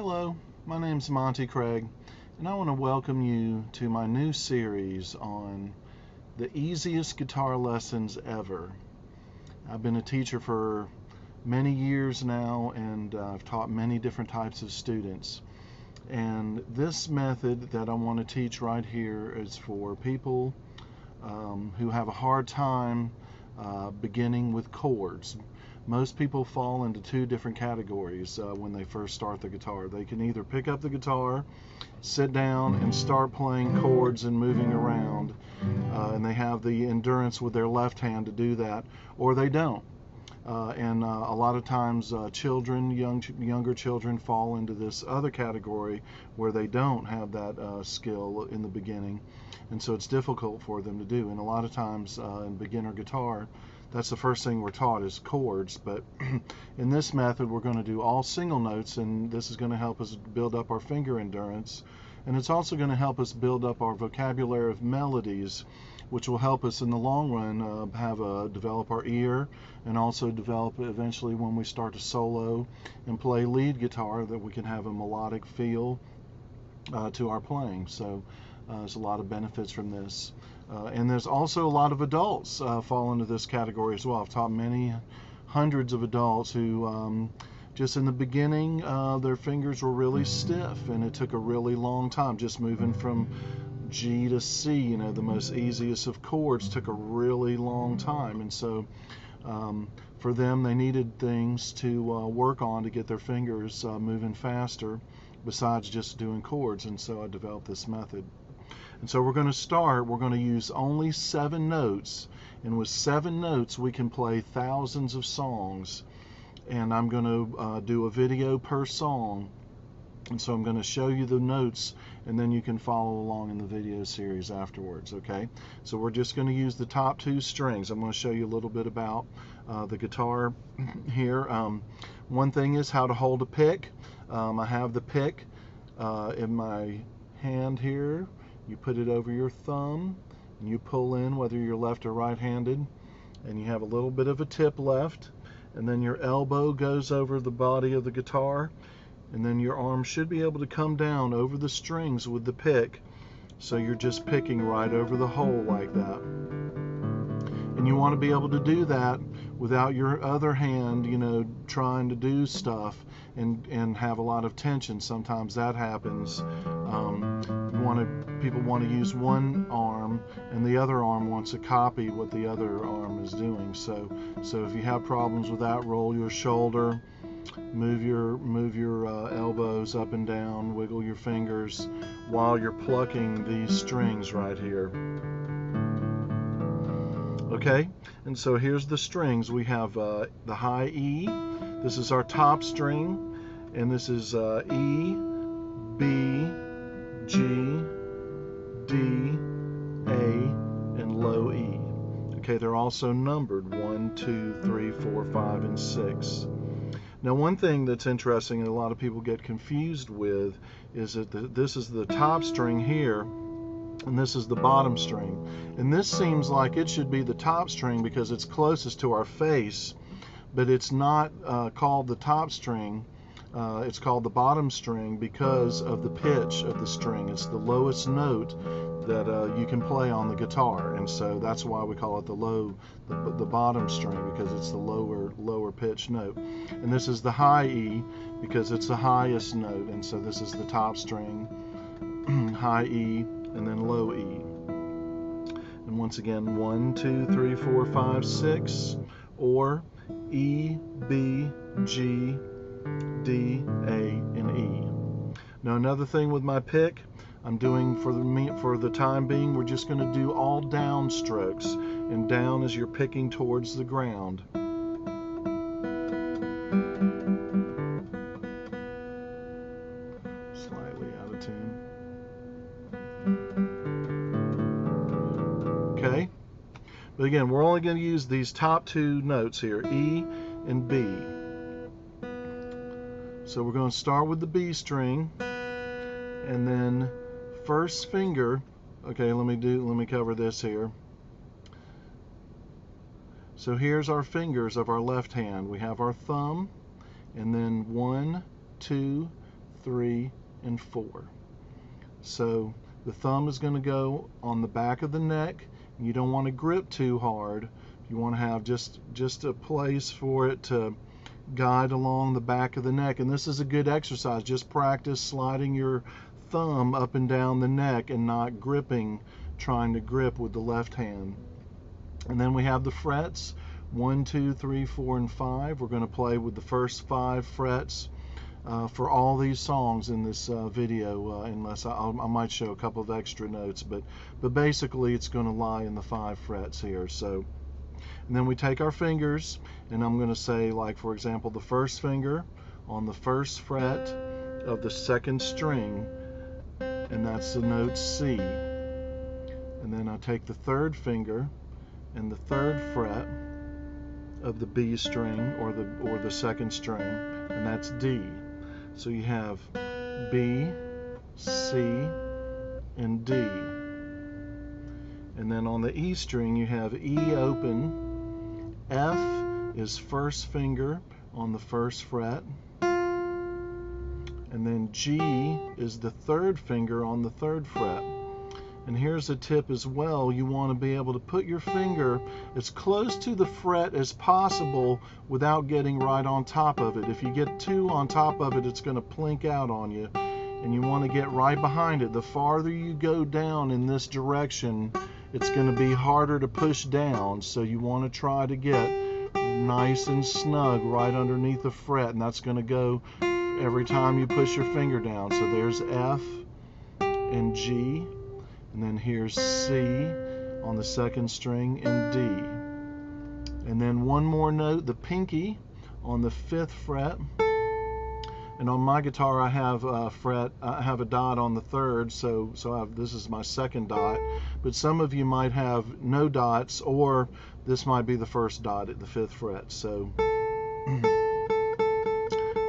Hello, my name's Monty Craig, and I want to welcome you to my new series on the easiest guitar lessons ever. I've been a teacher for many years now, and I've taught many different types of students. And this method that I want to teach right here is for people who have a hard time beginning with chords. Most people fall into two different categories when they first start the guitar. They can either pick up the guitar, sit down, and start playing chords and moving around, and they have the endurance with their left hand to do that, or they don't. A lot of times children, younger children fall into this other category where they don't have that skill in the beginning, and so it's difficult for them to do. And a lot of times in beginner guitar, that's the first thing we're taught is chords. But in this method, we're going to do all single notes, and this is going to help us build up our finger endurance. And it's also going to help us build up our vocabulary of melodies, which will help us in the long run develop our ear, and also develop eventually when we start to solo and play lead guitar, that we can have a melodic feel to our playing. So there's a lot of benefits from this. And there's also a lot of adults fall into this category as well. I've taught many hundreds of adults who just in the beginning their fingers were really stiff, and it took a really long time just moving from G to C, the most easiest of chords, took a really long time. And so for them, they needed things to work on to get their fingers moving faster besides just doing chords. And so I developed this method. And so we're going to use only 7 notes, and with 7 notes we can play thousands of songs. And I'm going to do a video per song, and so I'm going to show you the notes, and then you can follow along in the video series afterwards. Okay, so we're just going to use the top 2 strings. I'm going to show you a little bit about the guitar here. One thing is how to hold a pick. I have the pick in my hand here. You put it over your thumb, and you pull in, whether you're left or right-handed, and you have a little bit of a tip left, and then your elbow goes over the body of the guitar, and then your arm should be able to come down over the strings with the pick, so you're just picking right over the hole like that. And you want to be able to do that without your other hand, trying to do stuff and have a lot of tension. Sometimes that happens. People want to use one arm, and the other arm wants to copy what the other arm is doing. So if you have problems with that, roll your shoulder, move your elbows up and down, wiggle your fingers while you're plucking these strings right here. Okay, and so here's the strings. We have the high E. This is our top string, and this is E, B, G, D, A, and low E. Okay, they're also numbered 1, 2, 3, 4, 5, and 6. Now, one thing that's interesting and a lot of people get confused with is that this is the top string here, and this is the bottom string. And this seems like it should be the top string because it's closest to our face, but it's not called the top string. It's called the bottom string because of the pitch of the string. It's the lowest note that you can play on the guitar, and so that's why we call it the bottom string, because it's the lower pitch note. And this is the high E because it's the highest note, and so this is the top string, high E, and then low E. And once again, 1, 2, 3, 4, 5, 6, or E, B, G, D, A, and E. Now, another thing with my pick, I'm doing for the time being, we're just going to do all down strokes, and down is you're picking towards the ground. Slightly out of tune. Okay, but again, we're only going to use these top 2 notes here, E and B. So we're going to start with the B string, and then first finger. Okay, let me cover this here. So here's our fingers of our left hand. We have our thumb, and then 1, 2, 3, and 4. So the thumb is going to go on the back of the neck. You don't want to grip too hard. You want to have just a place for it to guide along the back of the neck. And this is a good exercise. Just practice sliding your thumb up and down the neck and not gripping, trying to grip with the left hand. And then we have the frets, 1, 2, 3, 4, and 5. We're going to play with the first 5 frets for all these songs in this video, unless I might show a couple of extra notes, but basically it's going to lie in the 5 frets here. So, and then we take our fingers, and I'm going to say, like, for example, the first finger on the first fret of the second string, and that's the note C. And then I take the third finger and the third fret of the B string or the second string, and that's D. So you have B, C, and D. And then on the E string you have E open, F is first finger on the first fret, and then G is the third finger on the third fret. And here's a tip as well. You want to be able to put your finger as close to the fret as possible without getting right on top of it. If you get too on top of it, it's going to plink out on you. And you want to get right behind it. The farther you go down in this direction, it's going to be harder to push down. So you want to try to get nice and snug right underneath the fret. And that's going to go every time you push your finger down. So there's F and G. And then here's C on the second string and D. And then one more note, the pinky on the 5th fret. And on my guitar I have a dot on the 3rd, so this is my 2nd dot. But some of you might have no dots, or this might be the 1st dot at the 5th fret. So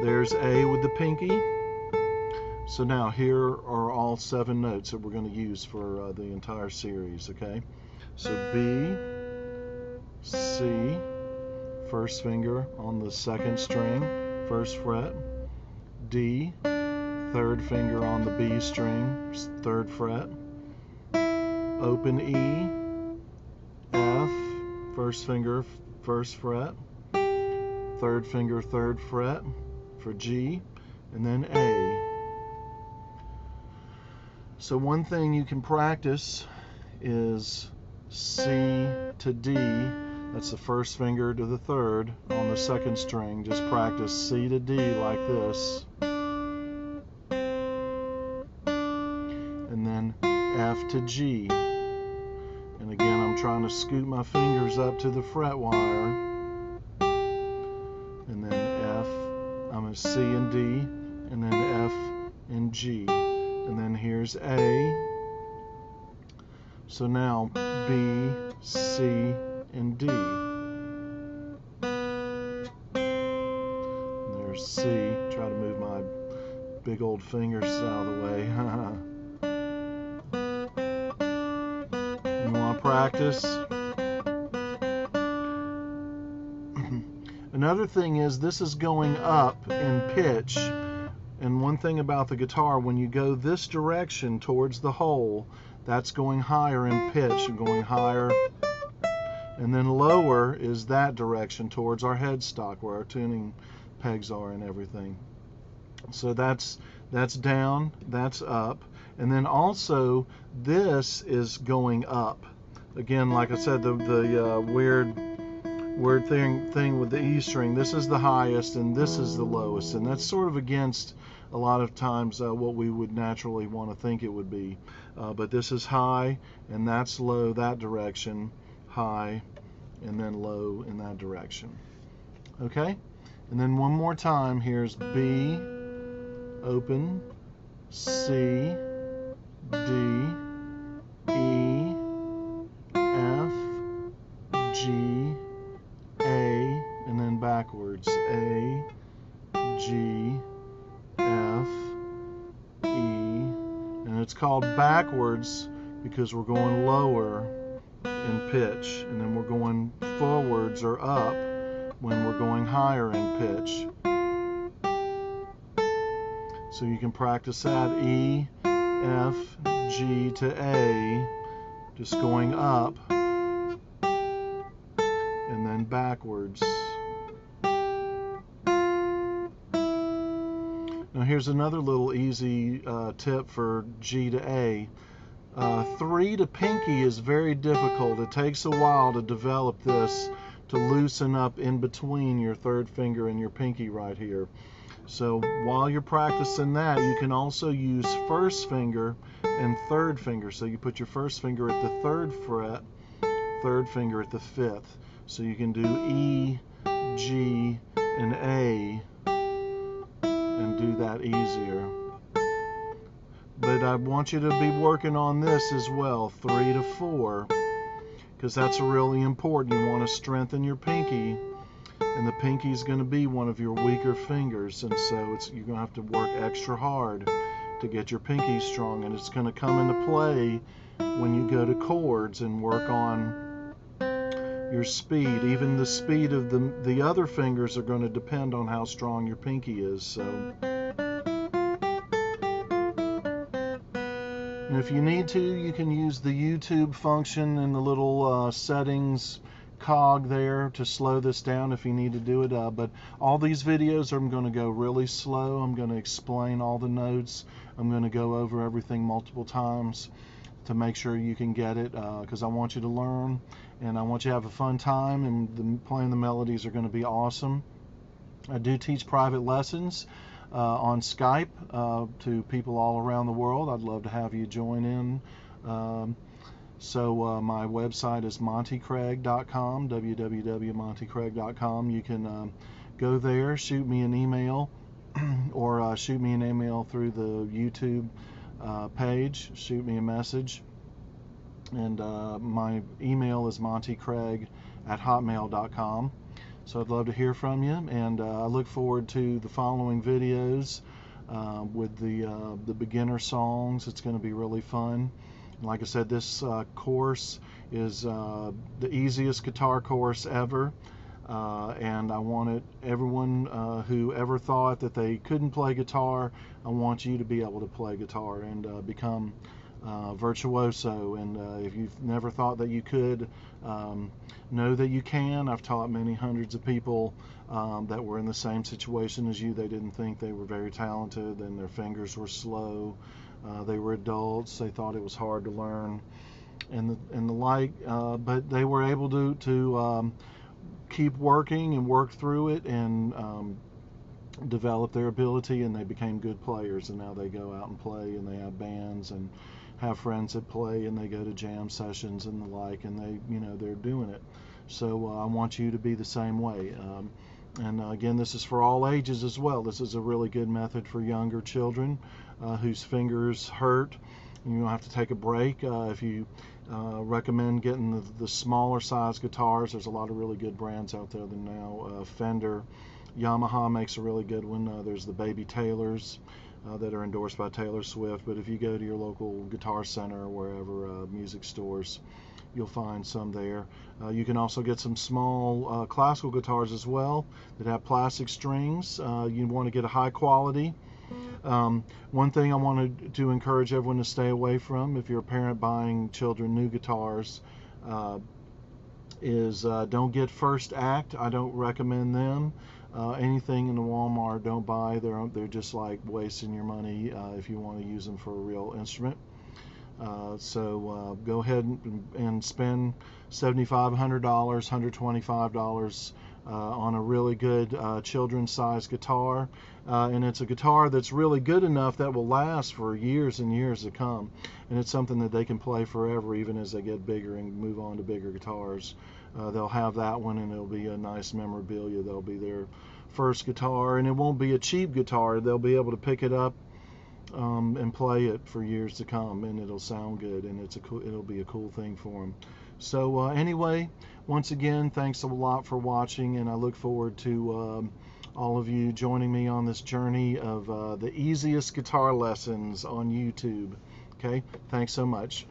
there's A with the pinky. So now here are all 7 notes that we're going to use for the entire series, okay? So B, C, first finger on the 2nd string, 1st fret, D, 3rd finger on the B string, 3rd fret, open E, F, first finger, 1st fret, 3rd finger, 3rd fret for G, and then A. So one thing you can practice is C to D. That's the first finger to the 3rd on the 2nd string. Just practice C to D like this. And then F to G. And again, I'm trying to scoot my fingers up to the fret wire. And then F, I'm a C and D, and then F and G. And then here's A. So now B, C, and D. And there's C. Try to move my big old fingers out of the way. You want to practice? Another thing is this is going up in pitch. And one thing about the guitar, when you go this direction towards the hole, that's going higher in pitch, and going higher. And then lower is that direction towards our headstock, where our tuning pegs are and everything. So that's down, that's up. And then also this is going up. Again, like I said, the weird thing with the E string, this is the highest and this is the lowest, and that's sort of against a lot of times what we would naturally want to think it would be. But this is high and that's low that direction, high and then low in that direction. Okay? And then one more time, here's B, open, C, D, E, F, G, A, and then backwards, A, G, F, E, and it's called backwards because we're going lower in pitch, and then we're going forwards or up when we're going higher in pitch. So you can practice that E, F, G to A, just going up and then backwards. Now here's another little easy tip for G to A. 3 to pinky is very difficult. It takes a while to develop this, to loosen up in between your third finger and your pinky right here. So while you're practicing that, you can also use first finger and third finger. So you put your first finger at the 3rd fret, third finger at the 5th. So you can do E, G, and A, and do that easier. But I want you to be working on this as well, 3 to 4, because that's really important. You want to strengthen your pinky, and the pinky is going to be one of your weaker fingers, and so you're going to have to work extra hard to get your pinky strong, and it's going to come into play when you go to chords and work on your speed. Even the speed of the other fingers are going to depend on how strong your pinky is. So. And if you need to, you can use the YouTube function in the little settings cog there to slow this down if you need to do it. But all these videos I'm going to go really slow. I'm going to explain all the notes. I'm going to go over everything multiple times to make sure you can get it, because I want you to learn and I want you to have a fun time, and playing the melodies are going to be awesome. I do teach private lessons on Skype to people all around the world. I'd love to have you join in. So my website is montycraig.com, www.montycraig.com. You can go there, shoot me an email, or shoot me an email through the YouTube page. Shoot me a message. And my email is montycraig@hotmail.com. So I'd love to hear from you, and I look forward to the following videos with the beginner songs. It's going to be really fun. Like I said, this course is the easiest guitar course ever, and I wanted everyone who ever thought that they couldn't play guitar, I want you to be able to play guitar and become virtuoso. And if you've never thought that you could, know that you can. I've taught many hundreds of people that were in the same situation as you. They didn't think they were very talented, and their fingers were slow. They were adults. They thought it was hard to learn, and the like. But they were able to keep working and work through it, and develop their ability, and they became good players. And now they go out and play, and they have bands and have friends that play, and they go to jam sessions and the like, and they're doing it. So I want you to be the same way. And again, this is for all ages as well. This is a really good method for younger children whose fingers hurt. You don't have to take a break. If you recommend getting the smaller size guitars, there's a lot of really good brands out there now. Fender, Yamaha makes a really good one. There's the Baby Taylors that are endorsed by Taylor Swift. But if you go to your local guitar center or wherever, music stores, you'll find some there. You can also get some small classical guitars as well that have plastic strings. You want to get a high quality. One thing I wanted to encourage everyone to stay away from, if you're a parent buying children new guitars, is don't get First Act. I don't recommend them. Anything in the Walmart, don't buy. They're just like wasting your money if you want to use them for a real instrument. So go ahead and spend $7,500, $125 on a really good children's size guitar, and it's a guitar that's really good enough that will last for years and years to come, and it's something that they can play forever, even as they get bigger and move on to bigger guitars. They'll have that one, and it'll be a nice memorabilia. They'll be their first guitar, and it won't be a cheap guitar. They'll be able to pick it up and play it for years to come, and it'll sound good, and it'll be a cool thing for them. So anyway, once again, thanks a lot for watching, and I look forward to all of you joining me on this journey of the easiest guitar lessons on YouTube. Okay, thanks so much.